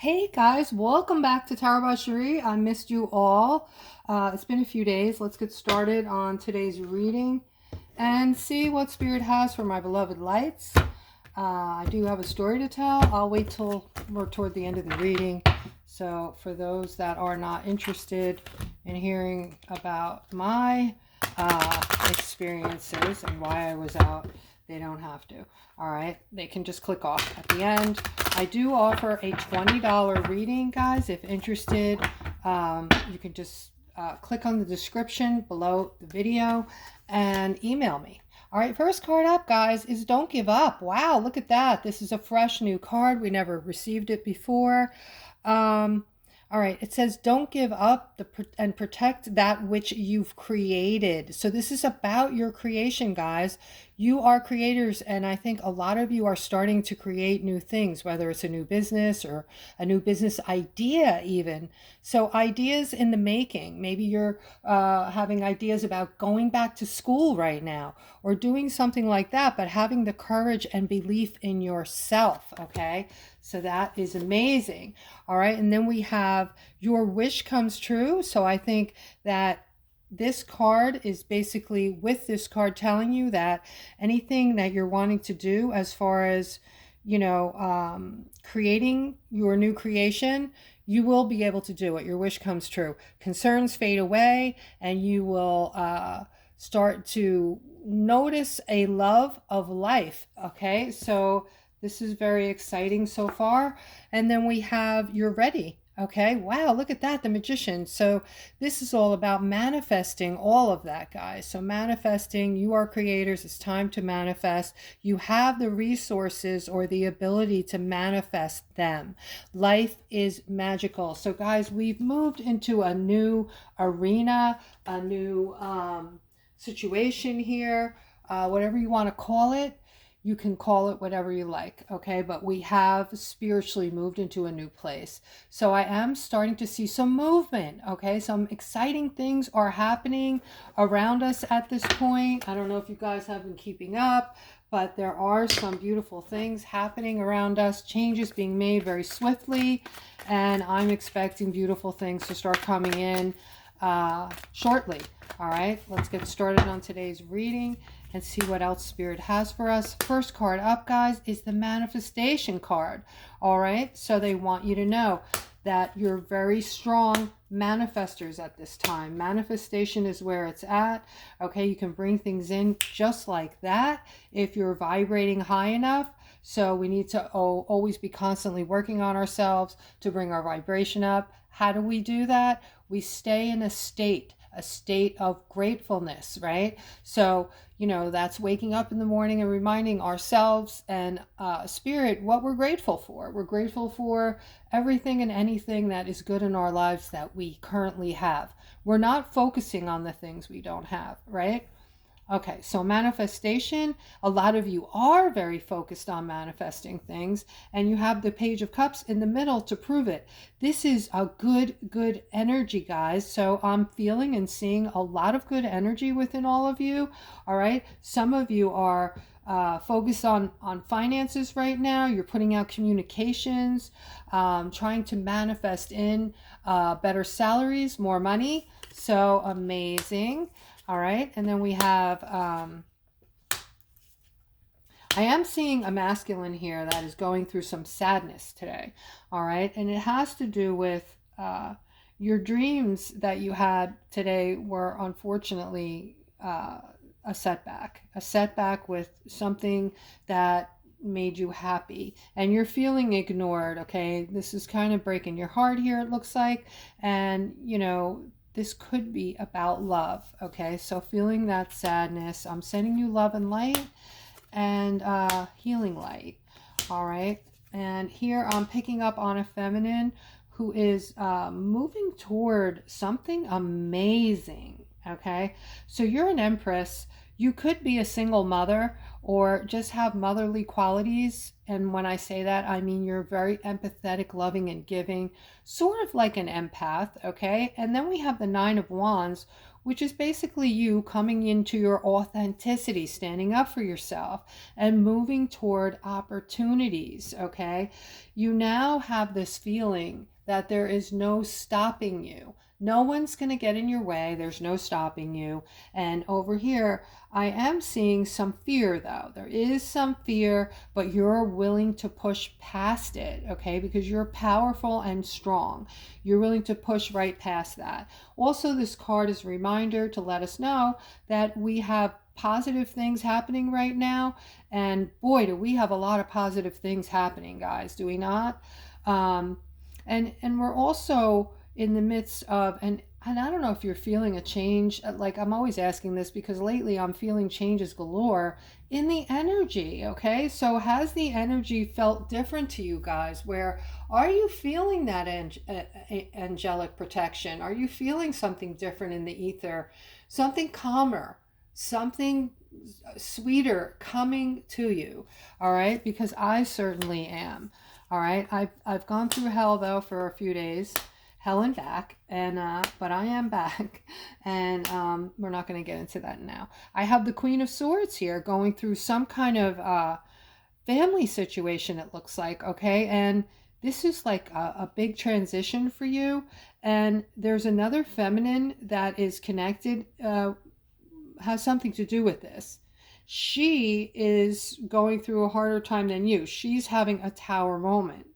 Hey guys, welcome back to Tarot by Cherie. I missed you all. It's been a few days. Let's get started on today's reading and see what Spirit has for my beloved lights. I do have a story to tell. I'll wait till we're toward the end of the reading. So for those that are not interested in hearing about my experiences and why I was out, they don't have to. All right, they can just click off at the end. I do offer a $20 reading, guys. If interested, you can just click on the description below the video and email me. All right, first card up, guys, is Don't Give Up. Wow, look at that. This is a fresh new card. We never received it before. All right, it says don't give up and protect that which you've created. So this is about your creation, guys. You are creators, and I think a lot of you are starting to create new things, whether it's a new business or a new business idea even. So ideas in the making. Maybe you're having ideas about going back to school right now or doing something like that, but having the courage and belief in yourself, okay? So that is amazing. All right, and then we have your wish comes true. So I think that this card is basically with this card telling you that anything that you're wanting to do as far as, creating your new creation, you will be able to do it. Your wish comes true. Concerns fade away and you will start to notice a love of life. Okay, so this is very exciting so far. And then we have you're ready. Okay, wow, look at that, the Magician. So this is all about manifesting all of that, guys. So manifesting, you are creators, it's time to manifest. You have the resources or the ability to manifest them. Life is magical. So guys, we've moved into a new arena, a new situation here, whatever you want to call it. You can call it whatever you like, okay? But we have spiritually moved into a new place. So I am starting to see some movement, okay? Some exciting things are happening around us at this point. I don't know if you guys have been keeping up, but there are some beautiful things happening around us, changes being made very swiftly, and I'm expecting beautiful things to start coming in shortly. All right, let's get started on today's reading and see what else Spirit has for us. First card up, guys, is the manifestation card. All right, so they want you to know that you're very strong manifestors at this time. Manifestation is where it's at. Okay, you can bring things in just like that if you're vibrating high enough. So we need to always be constantly working on ourselves to bring our vibration up. How do we do that? We stay in a state of gratefulness, right? So, that's waking up in the morning and reminding ourselves and Spirit what we're grateful for. We're grateful for everything and anything that is good in our lives that we currently have. We're not focusing on the things we don't have, right? Okay, so manifestation, a lot of you are very focused on manifesting things, and you have the Page of Cups in the middle to prove it. This is a good energy, guys. So I'm feeling and seeing a lot of good energy within all of you. All right, some of you are focused on finances right now. You're putting out communications, trying to manifest in better salaries, more money. So amazing. All right, and then we have, I am seeing a masculine here that is going through some sadness today. All right, and it has to do with your dreams that you had today were unfortunately a setback with something that made you happy and you're feeling ignored. Okay, this is kind of breaking your heart here, it looks like, and this could be about love, okay? So feeling that sadness, I'm sending you love and light and healing light, all right? And here I'm picking up on a feminine who is moving toward something amazing, okay? So you're an empress. You could be a single mother or just have motherly qualities. And when I say that, I mean you're very empathetic, loving, and giving, sort of like an empath, okay? And then we have the Nine of Wands, which is basically you coming into your authenticity, standing up for yourself, and moving toward opportunities, okay? You now have this feeling that there is no stopping you. No one's going to get in your way. There's no stopping you. And over here, I am seeing some fear, though. There is some fear, but you're willing to push past it, okay? Because you're powerful and strong. You're willing to push right past that. Also, this card is a reminder to let us know that we have positive things happening right now. And boy, do we have a lot of positive things happening, guys, do we not? Um, and we're also in the midst of, and I don't know if you're feeling a change. Like, I'm always asking this because lately I'm feeling changes galore in the energy, okay? So has the energy felt different to you guys? Where are you feeling that angelic protection? Are you feeling something different in the ether? Something calmer, something sweeter coming to you, all right? Because I certainly am. All right, I've gone through hell though for a few days, hell and back, and but I am back, and we're not going to get into that now. I have the Queen of Swords here going through some kind of family situation. It looks like, okay, and this is like a big transition for you, and there's another feminine that is connected, has something to do with this. She is going through a harder time than you. She's having a tower moment.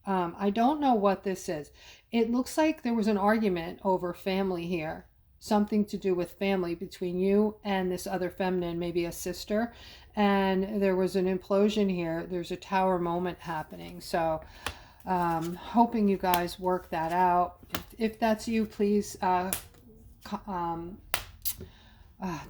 I don't know what this is. It looks like there was an argument over family here. Something to do with family between you and this other feminine, maybe a sister. And there was an implosion here. There's a tower moment happening. So hoping you guys work that out. If that's you, please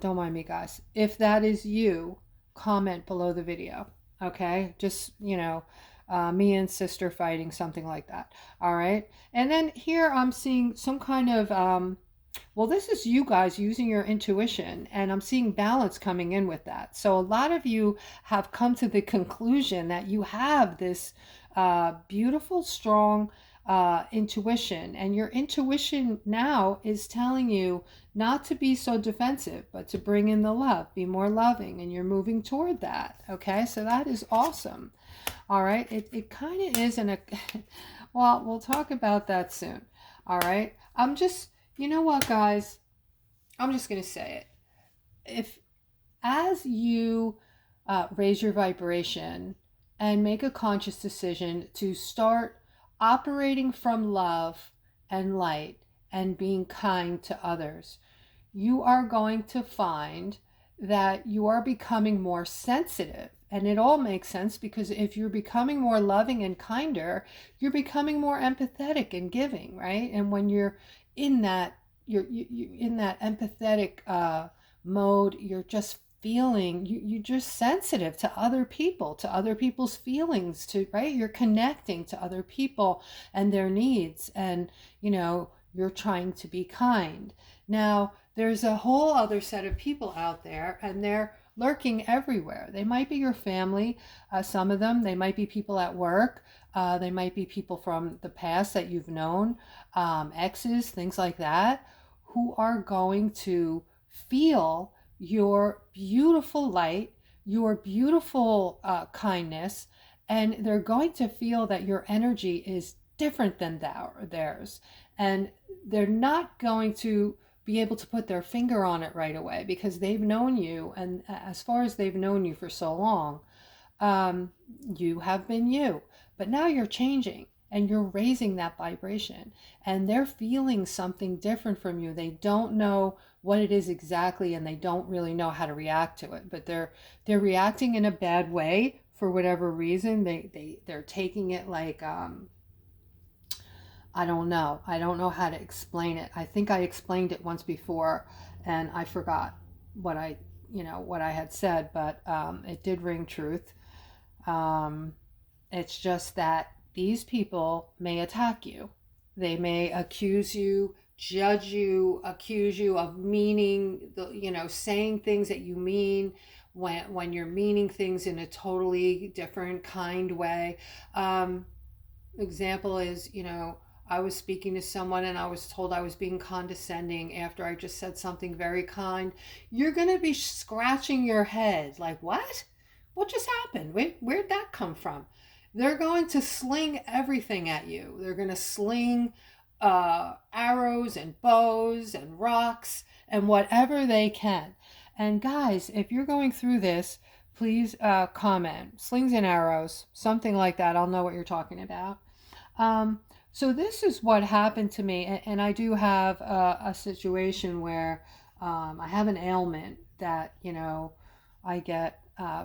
don't mind me, guys. If that is you, comment below the video. Okay? Just, me and sister fighting, something like that. All right? And then here I'm seeing some kind of, well, this is you guys using your intuition, and I'm seeing balance coming in with that. So a lot of you have come to the conclusion that you have this beautiful, strong intuition, and your intuition now is telling you not to be so defensive, but to bring in the love, be more loving, and you're moving toward that. Okay, so that is awesome. All right, it kind of is well, we'll talk about that soon. All right, I'm just, you know what, guys, I'm just gonna say it. If as you raise your vibration and make a conscious decision to start operating from love and light and being kind to others, you are going to find that you are becoming more sensitive. And it all makes sense, because if you're becoming more loving and kinder, you're becoming more empathetic and giving, right? And when you're in that, you're in that empathetic mode, you're just feeling, you're just sensitive to other people, to other people's feelings, to, right? You're connecting to other people and their needs, and you're trying to be kind. Now there's a whole other set of people out there, and they're lurking everywhere. They might be your family, some of them. They might be people at work. They might be people from the past that you've known, exes, things like that, who are going to feel your beautiful light, your beautiful kindness, and they're going to feel that your energy is different than theirs. And they're not going to be able to put their finger on it right away, because they've known you, and as far as they've known you for so long, you have been you. But now you're changing, and you're raising that vibration, and they're feeling something different from you. They don't know what it is exactly, and they don't really know how to react to it, but they're reacting in a bad way for whatever reason. They're taking it like, I don't know how to explain it. I think I explained it once before, and I forgot what I had said, but it did ring truth. It's just that these people may attack you. They may accuse you judge you, accuse you of meaning the, saying things that you mean when you're meaning things in a totally different kind way. Example is, I was speaking to someone and I was told I was being condescending after I just said something very kind. You're going to be scratching your head like, what? What just happened? Where'd that come from? They're going to sling everything at you. They're going to sling arrows and bows and rocks and whatever they can. And guys, if you're going through this, please comment. Slings and arrows, something like that. I'll know what you're talking about. So this is what happened to me. And I do have a situation where I have an ailment that, I get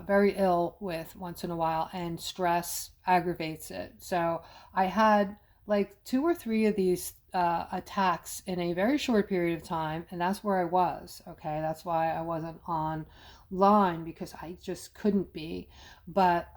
very ill with once in a while, and stress aggravates it. So I had like 2 or 3 of these attacks in a very short period of time, and that's where I was. Okay, that's why I wasn't online, because I just couldn't be. But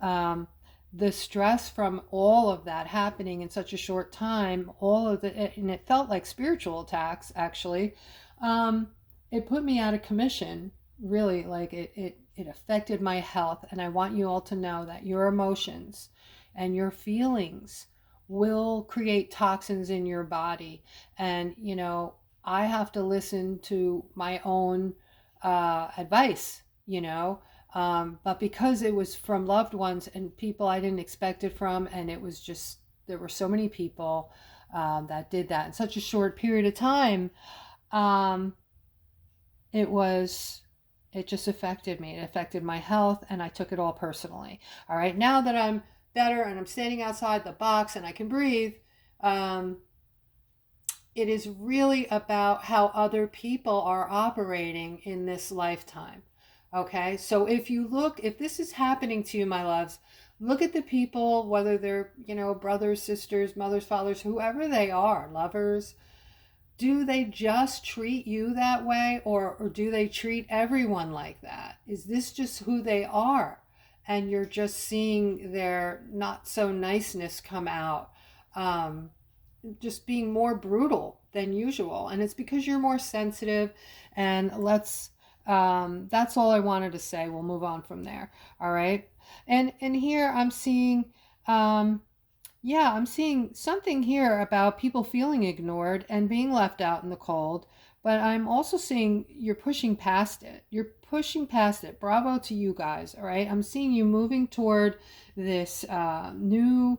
the stress from all of that happening in such a short time, and it felt like spiritual attacks actually. It put me out of commission. Really, like it affected my health. And I want you all to know that your emotions and your feelings will create toxins in your body. And, I have to listen to my own advice, but because it was from loved ones and people I didn't expect it from, and it was just, there were so many people that did that in such a short period of time, it just affected me. It affected my health, and I took it all personally. All right, now that I'm better and I'm standing outside the box and I can breathe, it is really about how other people are operating in this lifetime. Okay, so if this is happening to you, my loves, look at the people, whether they're, brothers, sisters, mothers, fathers, whoever they are, lovers. Do they just treat you that way, or do they treat everyone like that? Is this just who they are? And you're just seeing their not so niceness come out, just being more brutal than usual. And it's because you're more sensitive. And that's all I wanted to say. We'll move on from there. All right. And here I'm seeing, I'm seeing something here about people feeling ignored and being left out in the cold. But I'm also seeing you're pushing past it. You're pushing past it. Bravo to you guys. All right. I'm seeing you moving toward this new,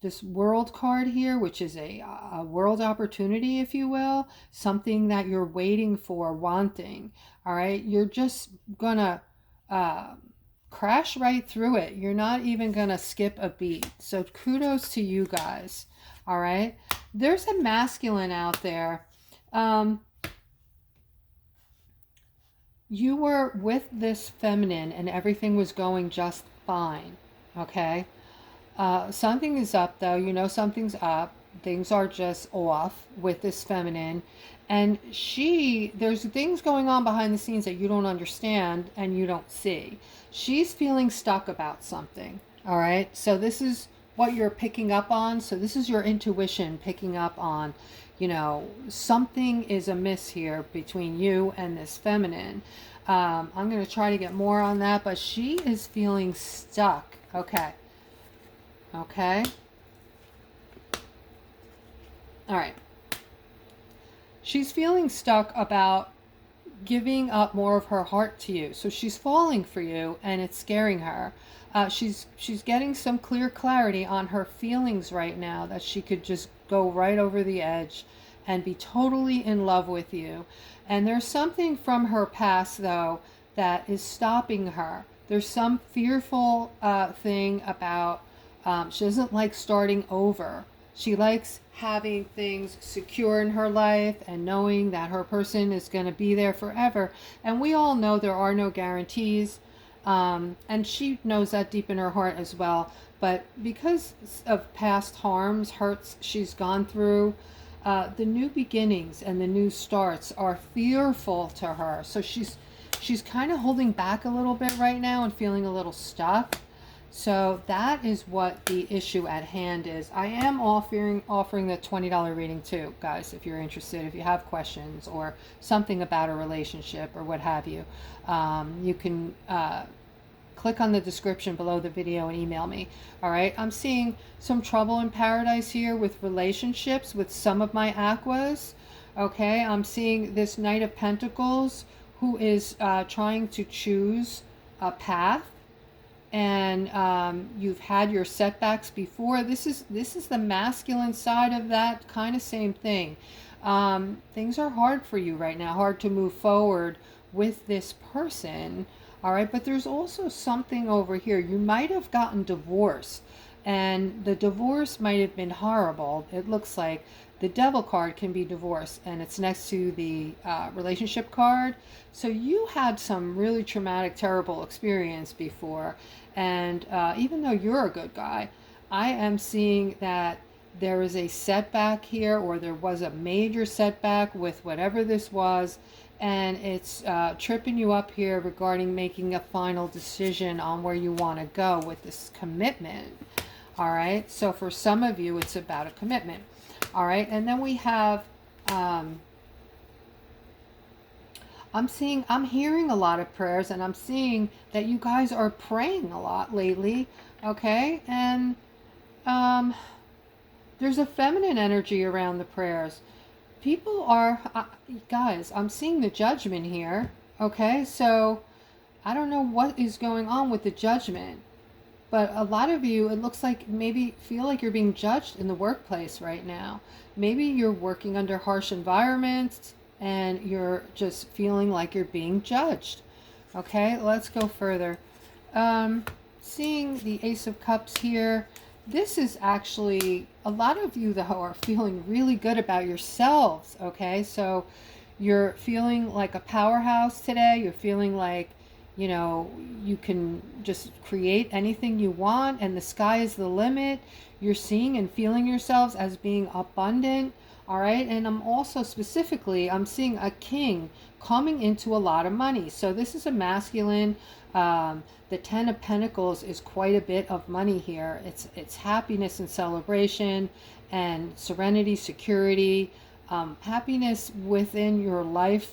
this world card here, which is a world opportunity, if you will, something that you're waiting for, wanting. All right. You're just gonna crash right through it. You're not even gonna skip a beat. So kudos to you guys. All right. There's a masculine out there. You were with this feminine and everything was going just fine. Okay. Something is up though, something's up. Things are just off with this feminine. And there's things going on behind the scenes that you don't understand and you don't see. She's feeling stuck about something. All right. So this is what you're picking up on. So this is your intuition picking up on, something is amiss here between you and this feminine. I'm going to try to get more on that, but she is feeling stuck. Okay. Okay. All right. She's feeling stuck about giving up more of her heart to you. So she's falling for you and it's scaring her. She's getting some clear clarity on her feelings right now, that she could just go right over the edge and be totally in love with you. And there's something from her past though that is stopping her. There's some fearful thing about she doesn't like starting over. She likes having things secure in her life and knowing that her person is going to be there forever. And we all know there are no guarantees. And she knows that deep in her heart as well. But because of past hurts she's gone through, the new beginnings and the new starts are fearful to her. So she's kind of holding back a little bit right now and feeling a little stuck. So that is what the issue at hand is. I am offering the $20 reading too, guys, if you're interested, if you have questions or something about a relationship or what have you. You can click on the description below the video and email me. All right, I'm seeing some trouble in paradise here with relationships with some of my aquas. Okay, I'm seeing this Knight of Pentacles who is trying to choose a path, and you've had your setbacks before. This is the masculine side of that kind of same thing. Things are hard for you right now, hard to move forward with this person. All right, but there's also something over here. You might have gotten divorced, and the divorce might have been horrible. It looks like the Devil card can be divorce, and it's next to the relationship card. So you had some really traumatic, terrible experience before, and even though you're a good guy, I am seeing that there is a setback here, or there was a major setback with whatever this was, and it's tripping you up here regarding making a final decision on where you want to go with this commitment. All right, so for some of you, it's about a commitment. All right, and then we have, I'm hearing a lot of prayers, and I'm seeing that you guys are praying a lot lately, okay? And there's a feminine energy around the prayers. People are, guys, I'm seeing the Judgment here, okay? So I don't know what is going on with the Judgment, but a lot of you, it looks like maybe feel like you're being judged in the workplace right now. Maybe you're working under harsh environments and you're just feeling like you're being judged. Okay, let's go further. Seeing the Ace of Cups here, this is actually a lot of you, though, are feeling really good about yourselves. Okay, so you're feeling like a powerhouse today. You're feeling like, you know, you can just create anything you want, and the sky is the limit. You're seeing and feeling yourselves as being abundant. All right, and I'm also specifically, I'm seeing a king coming into a lot of money. So this is a masculine. The Ten of Pentacles is quite a bit of money here. It's happiness and celebration and serenity, security, happiness within your life,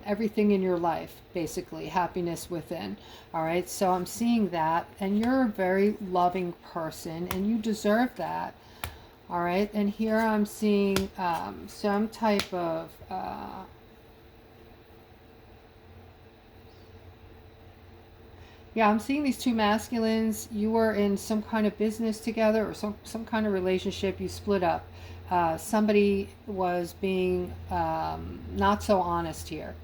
everything in your life, basically, happiness within. All right, so I'm seeing that, and you're a very loving person, and you deserve that. All right, and here I'm seeing some type of yeah, I'm seeing these two masculines. You were in some kind of business together, or some kind of relationship. You split up. Somebody was being not so honest here.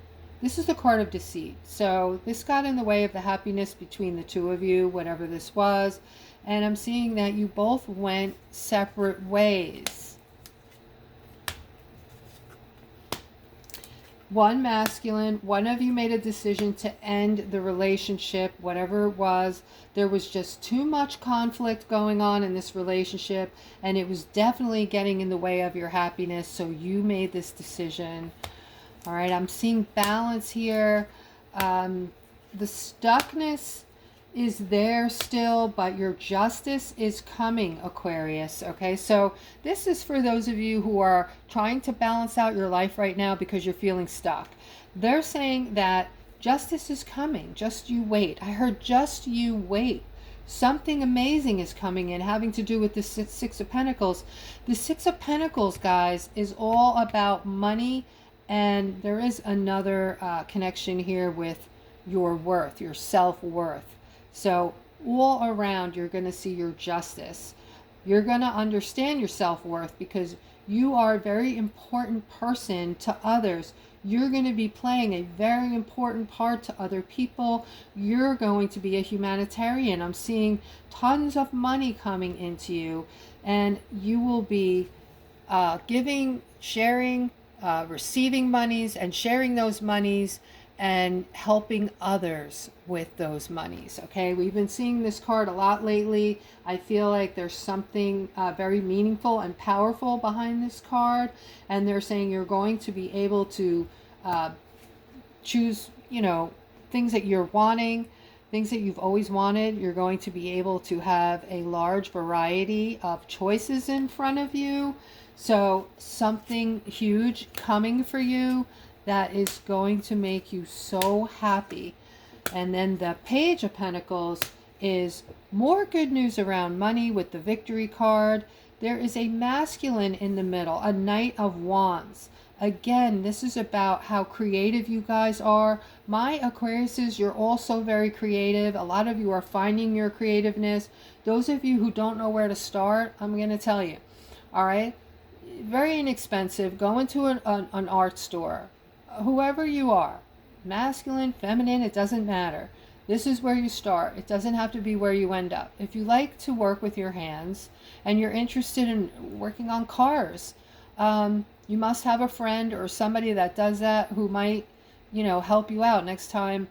This is the card of deceit. So this got in the way of the happiness between the two of you, whatever this was. And I'm seeing that you both went separate ways. One masculine, one of you made a decision to end the relationship, whatever it was. There was just too much conflict going on in this relationship, and it was definitely getting in the way of your happiness, so you made this decision. All right, I'm seeing balance here. The stuckness is there still, but your justice is coming, Aquarius. Okay, so this is for those of you who are trying to balance out your life right now because you're feeling stuck. They're saying that justice is coming. Just you wait. I heard just you wait. Something amazing is coming in, having to do with the Six of Pentacles. The Six of Pentacles, guys, is all about money, and there is another connection here with your worth, your self-worth. So all around, you're going to see your justice. You're going to understand your self-worth because you are a very important person to others. You're going to be playing a very important part to other people. You're going to be a humanitarian. I'm seeing tons of money coming into you, and you will be giving, sharing, receiving monies and sharing those monies and helping others with those monies. Okay, we've been seeing this card a lot lately. I feel like there's something very meaningful and powerful behind this card, and they're saying you're going to be able to choose, you know, things that you're wanting. things that you've always wanted. You're going to be able to have a large variety of choices in front of you. So something huge coming for you that is going to make you so happy. And then the Page of Pentacles is more good news around money with the Victory card. There is a masculine in the middle, a Knight of Wands. Again, this is about how creative you guys are. My Aquariuses, you're also very creative. A lot of you are finding your creativeness. Those of you who don't know where to start, I'm going to tell you. All right? Very inexpensive. Go into an art store. Whoever you are, masculine, feminine, it doesn't matter. This is where you start. It doesn't have to be where you end up. If you like to work with your hands and you're interested in working on cars, you must have a friend or somebody that does that who might, help you out next time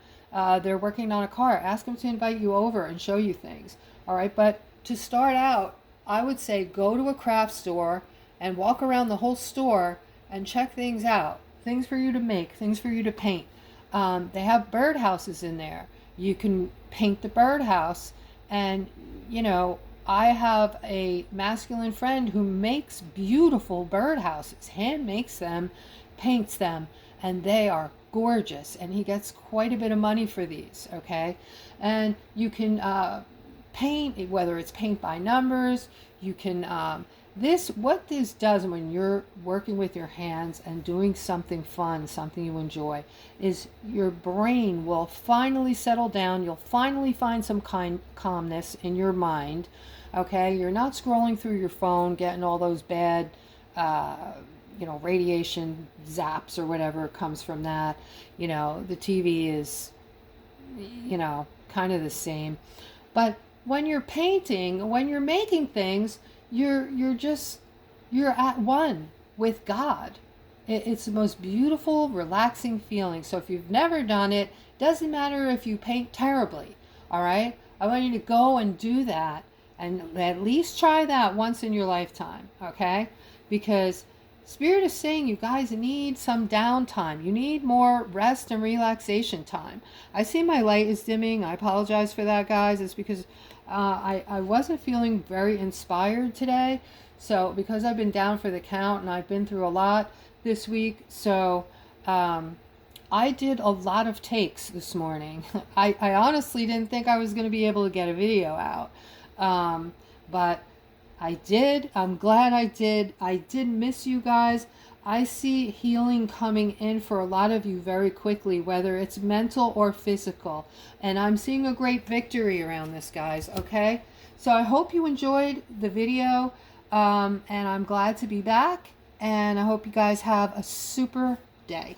they're working on a car. Ask them to invite you over and show you things. All right. But to start out, I would say go to a craft store and walk around the whole store and check things out. Things for you to make, things for you to paint. They have birdhouses in there. You can paint the birdhouse. And, I have a masculine friend who makes beautiful birdhouses, hand makes them, paints them, and they are gorgeous. And he gets quite a bit of money for these, okay? And you can paint, whether it's paint by numbers, you can... what this does when you're working with your hands and doing something fun, something you enjoy, is your brain will finally settle down. You'll finally find some calmness in your mind. Okay, you're not scrolling through your phone, getting all those bad, radiation zaps or whatever comes from that. The TV is, kind of the same. But when you're painting, when you're making things, you're at one with God. It's the most beautiful, relaxing feeling. So if you've never done it, doesn't matter if you paint terribly. All right, I want you to go and do that, and at least try that once in your lifetime. Okay, because Spirit is saying you guys need some downtime. You need more rest and relaxation time. I see my light is dimming. I apologize for that, guys. It's because I wasn't feeling very inspired today. So because I've been down for the count and I've been through a lot this week. So I did a lot of takes this morning. I honestly didn't think I was going to be able to get a video out. But I did. I'm glad I did. I did miss you guys. I see healing coming in for a lot of you very quickly, whether it's mental or physical. And I'm seeing a great victory around this, guys. Okay? So I hope you enjoyed the video. And I'm glad to be back. And I hope you guys have a super day.